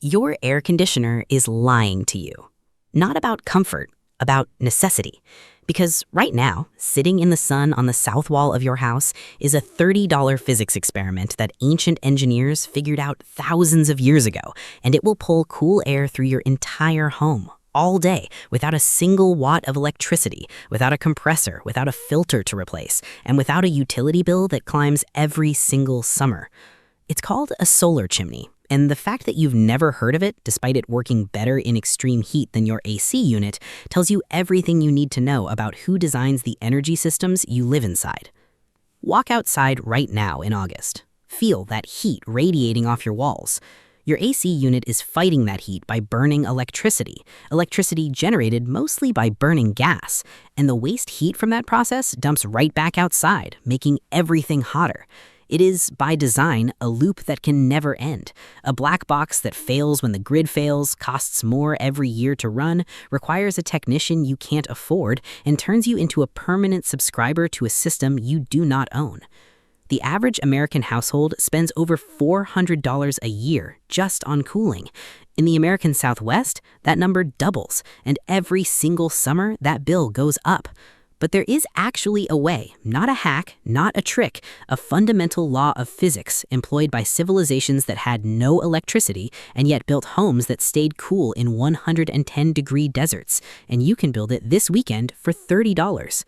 Your air conditioner is lying to you. Not about comfort, about necessity. Because right now, sitting in the sun on the south wall of your house is a $30 physics experiment that ancient engineers figured out thousands of years ago, and it will pull cool air through your entire home, all day, without a single watt of electricity, without a compressor, without a filter to replace, and without a utility bill that climbs every single summer. It's called a solar chimney. And the fact that you've never heard of it, despite it working better in extreme heat than your AC unit, tells you everything you need to know about who designs the energy systems you live inside. Walk outside right now in August. Feel that heat radiating off your walls. Your AC unit is fighting that heat by burning electricity generated mostly by burning gas, and the waste heat from that process dumps right back outside, making everything hotter. It is, by design, a loop that can never end. A black box that fails when the grid fails, costs more every year to run, requires a technician you can't afford, and turns you into a permanent subscriber to a system you do not own. The average American household spends over $400 a year just on cooling. In the American Southwest, that number doubles, and every single summer that bill goes up. But there is actually a way, not a hack, not a trick, a fundamental law of physics employed by civilizations that had no electricity and yet built homes that stayed cool in 110-degree deserts, and you can build it this weekend for $30.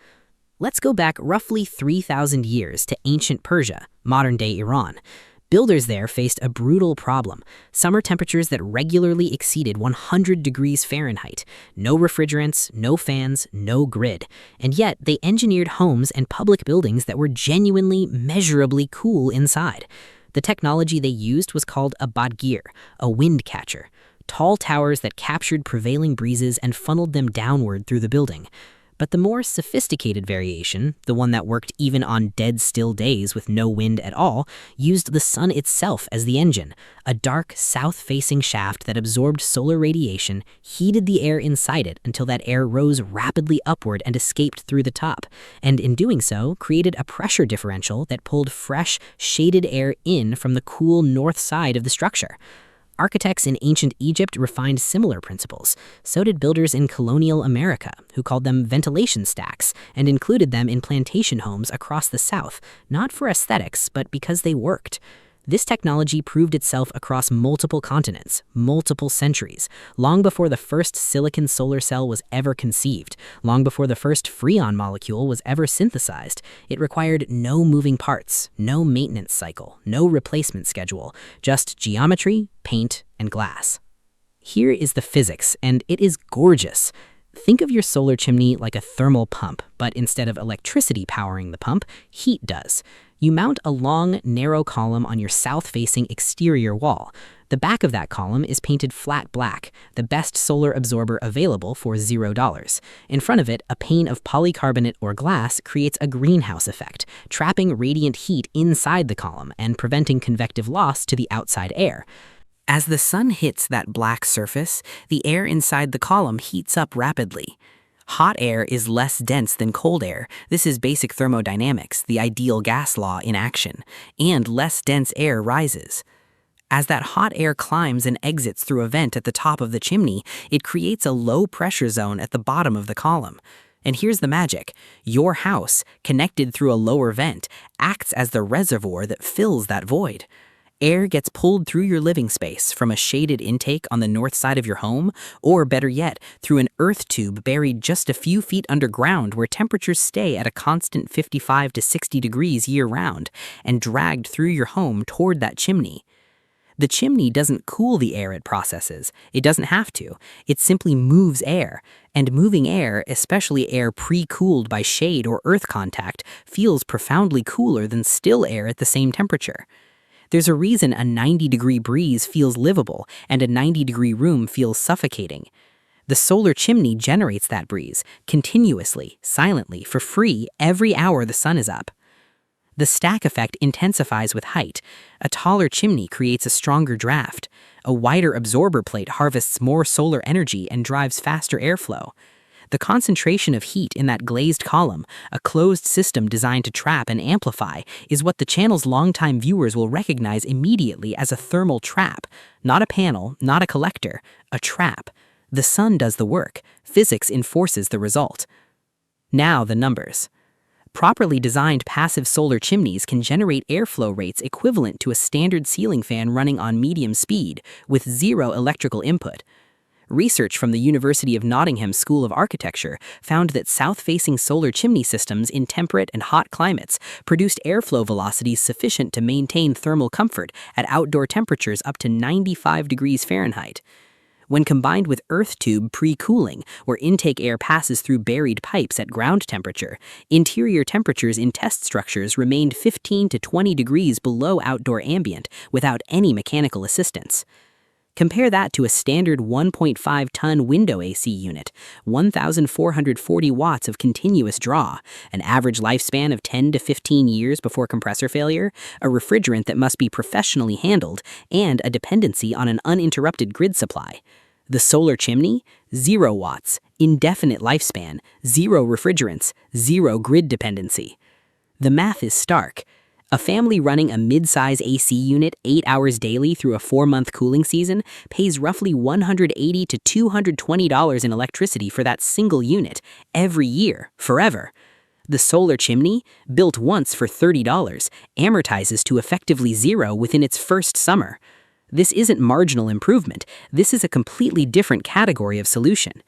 Let's go back roughly 3,000 years to ancient Persia, modern-day Iran. Builders there faced a brutal problem: summer temperatures that regularly exceeded 100 degrees Fahrenheit, no refrigerants, no fans, no grid. And yet, they engineered homes and public buildings that were genuinely, measurably cool inside. The technology they used was called a badgir, a wind catcher. Tall towers that captured prevailing breezes and funneled them downward through the building. But the more sophisticated variation, the one that worked even on dead still days with no wind at all, used the sun itself as the engine, a dark south-facing shaft that absorbed solar radiation, heated the air inside it until that air rose rapidly upward and escaped through the top, and in doing so, created a pressure differential that pulled fresh, shaded air in from the cool north side of the structure. Architects in ancient Egypt refined similar principles. So did builders in colonial America, who called them ventilation stacks and included them in plantation homes across the South, not for aesthetics, but because they worked. This technology proved itself across multiple continents, multiple centuries, long before the first silicon solar cell was ever conceived, long before the first freon molecule was ever synthesized. It required no moving parts, no maintenance cycle, no replacement schedule, just geometry, paint, and glass. Here is the physics, and it is gorgeous. Think of your solar chimney like a thermal pump, but instead of electricity powering the pump, heat does. You mount a long, narrow column on your south-facing exterior wall. The back of that column is painted flat black, the best solar absorber available for $0. In front of it, a pane of polycarbonate or glass creates a greenhouse effect, trapping radiant heat inside the column and preventing convective loss to the outside air. As the sun hits that black surface, the air inside the column heats up rapidly. Hot air is less dense than cold air. This is basic thermodynamics, the ideal gas law in action. And less dense air rises. As that hot air climbs and exits through a vent at the top of the chimney, it creates a low pressure zone at the bottom of the column. And here's the magic. Your house, connected through a lower vent, acts as the reservoir that fills that void. Air gets pulled through your living space from a shaded intake on the north side of your home, or better yet, through an earth tube buried just a few feet underground where temperatures stay at a constant 55 to 60 degrees year-round, and dragged through your home toward that chimney. The chimney doesn't cool the air it processes. It doesn't have to. It simply moves air, and moving air, especially air pre-cooled by shade or earth contact, feels profoundly cooler than still air at the same temperature. There's a reason a 90-degree breeze feels livable and a 90-degree room feels suffocating. The solar chimney generates that breeze, continuously, silently, for free, every hour the sun is up. The stack effect intensifies with height. A taller chimney creates a stronger draft. A wider absorber plate harvests more solar energy and drives faster airflow. The concentration of heat in that glazed column, a closed system designed to trap and amplify, is what the channel's longtime viewers will recognize immediately as a thermal trap. Not a panel, not a collector, a trap. The sun does the work. Physics enforces the result. Now the numbers. Properly designed passive solar chimneys can generate airflow rates equivalent to a standard ceiling fan running on medium speed with zero electrical input. Research from the University of Nottingham School of Architecture found that south-facing solar chimney systems in temperate and hot climates produced airflow velocities sufficient to maintain thermal comfort at outdoor temperatures up to 95 degrees Fahrenheit. When combined with earth tube pre-cooling, where intake air passes through buried pipes at ground temperature, interior temperatures in test structures remained 15 to 20 degrees below outdoor ambient without any mechanical assistance. Compare that to a standard 1.5-ton window AC unit, 1,440 watts of continuous draw, an average lifespan of 10 to 15 years before compressor failure, a refrigerant that must be professionally handled, and a dependency on an uninterrupted grid supply. The solar chimney? 0 watts, indefinite lifespan, 0 refrigerants, 0 grid dependency. The math is stark. A family running a mid-size AC unit 8 hours daily through a 4-month cooling season pays roughly $180 to $220 in electricity for that single unit every year, forever. The solar chimney, built once for $30, amortizes to effectively zero within its first summer. This isn't marginal improvement. This is a completely different category of solution.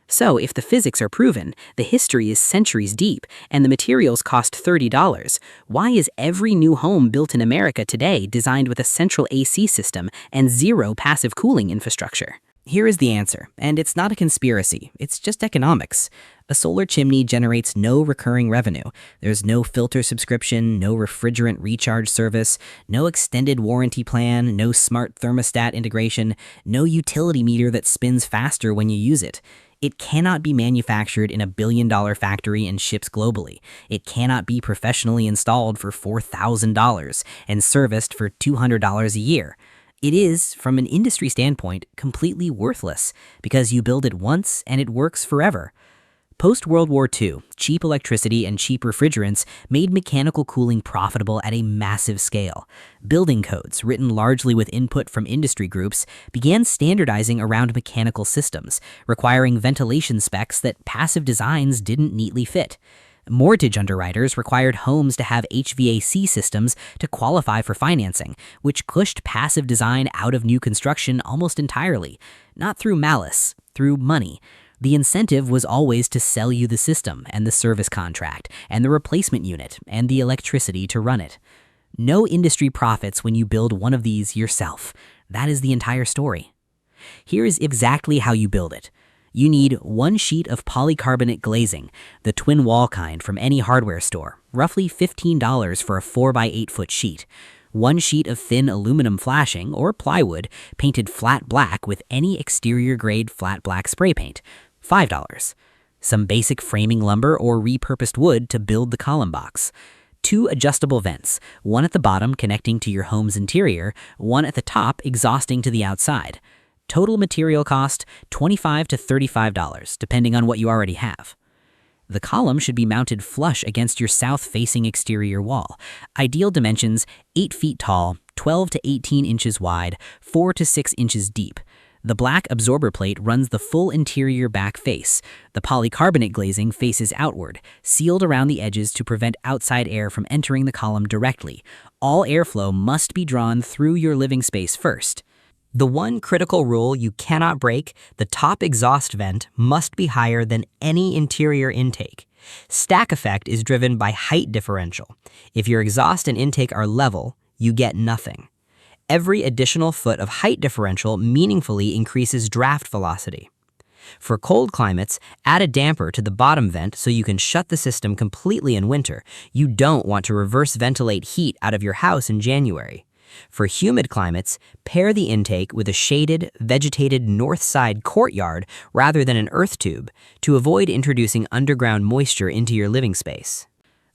So, if the physics are proven, the history is centuries deep, and the materials cost $30, why is every new home built in America today designed with a central AC system and zero passive cooling infrastructure? Here is the answer, and it's not a conspiracy, it's just economics. A solar chimney generates no recurring revenue. There's no filter subscription, no refrigerant recharge service, no extended warranty plan, no smart thermostat integration, no utility meter that spins faster when you use it. It cannot be manufactured in a billion-dollar factory and ships globally. It cannot be professionally installed for $4,000 and serviced for $200 a year. It is, from an industry standpoint, completely worthless because you build it once and it works forever. Post-World War II, cheap electricity and cheap refrigerants made mechanical cooling profitable at a massive scale. Building codes, written largely with input from industry groups, began standardizing around mechanical systems, requiring ventilation specs that passive designs didn't neatly fit. Mortgage underwriters required homes to have HVAC systems to qualify for financing, which pushed passive design out of new construction almost entirely, not through malice, through money. The incentive was always to sell you the system and the service contract and the replacement unit and the electricity to run it. No industry profits when you build one of these yourself. That is the entire story. Here is exactly how you build it. You need 1 sheet of polycarbonate glazing, the twin wall kind from any hardware store, roughly $15 for a 4x8 foot sheet. 1 sheet of thin aluminum flashing or plywood painted flat black with any exterior grade flat black spray paint, $5. Some basic framing lumber or repurposed wood to build the column box. 2 adjustable vents, one at the bottom connecting to your home's interior, one at the top exhausting to the outside. Total material cost, $25 to $35, depending on what you already have. The column should be mounted flush against your south-facing exterior wall. Ideal dimensions, 8 feet tall, 12 to 18 inches wide, 4 to 6 inches deep. The black absorber plate runs the full interior back face. The polycarbonate glazing faces outward, sealed around the edges to prevent outside air from entering the column directly. All airflow must be drawn through your living space first. The one critical rule you cannot break, the top exhaust vent must be higher than any interior intake. Stack effect is driven by height differential. If your exhaust and intake are level, you get nothing. Every additional foot of height differential meaningfully increases draft velocity. For cold climates, add a damper to the bottom vent so you can shut the system completely in winter. You don't want to reverse ventilate heat out of your house in January. For humid climates, pair the intake with a shaded, vegetated north side courtyard rather than an earth tube to avoid introducing underground moisture into your living space.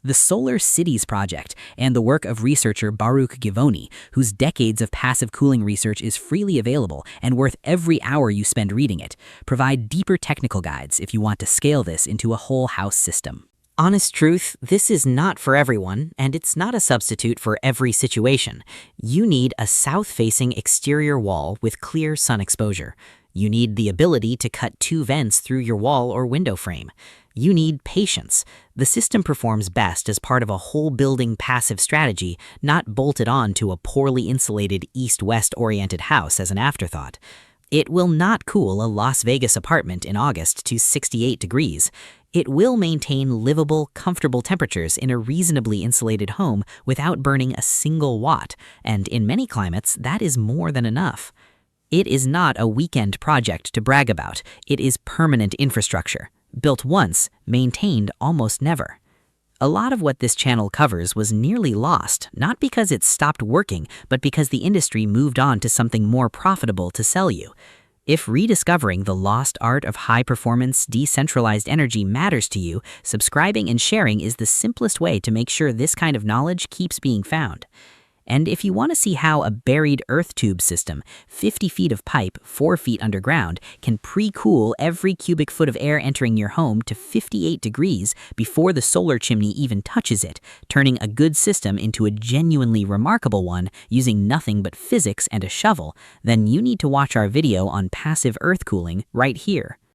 The Solar Cities project and the work of researcher Baruch Givoni, whose decades of passive cooling research is freely available and worth every hour you spend reading it, provide deeper technical guides if you want to scale this into a whole house system. Honest truth, this is not for everyone, and it's not a substitute for every situation. You need a south-facing exterior wall with clear sun exposure. You need the ability to cut 2 vents through your wall or window frame. You need patience. The system performs best as part of a whole building passive strategy, not bolted on to a poorly insulated east-west oriented house as an afterthought. It will not cool a Las Vegas apartment in August to 68 degrees. It will maintain livable, comfortable temperatures in a reasonably insulated home without burning a single watt, and in many climates, that is more than enough. It is not a weekend project to brag about. It is permanent infrastructure. Built once, maintained almost never. A lot of what this channel covers was nearly lost, not because it stopped working, but because the industry moved on to something more profitable to sell you. If rediscovering the lost art of high-performance, decentralized energy matters to you, subscribing and sharing is the simplest way to make sure this kind of knowledge keeps being found. And if you want to see how a buried earth tube system, 50 feet of pipe, 4 feet underground, can pre-cool every cubic foot of air entering your home to 58 degrees before the solar chimney even touches it, turning a good system into a genuinely remarkable one using nothing but physics and a shovel, then you need to watch our video on passive earth cooling right here.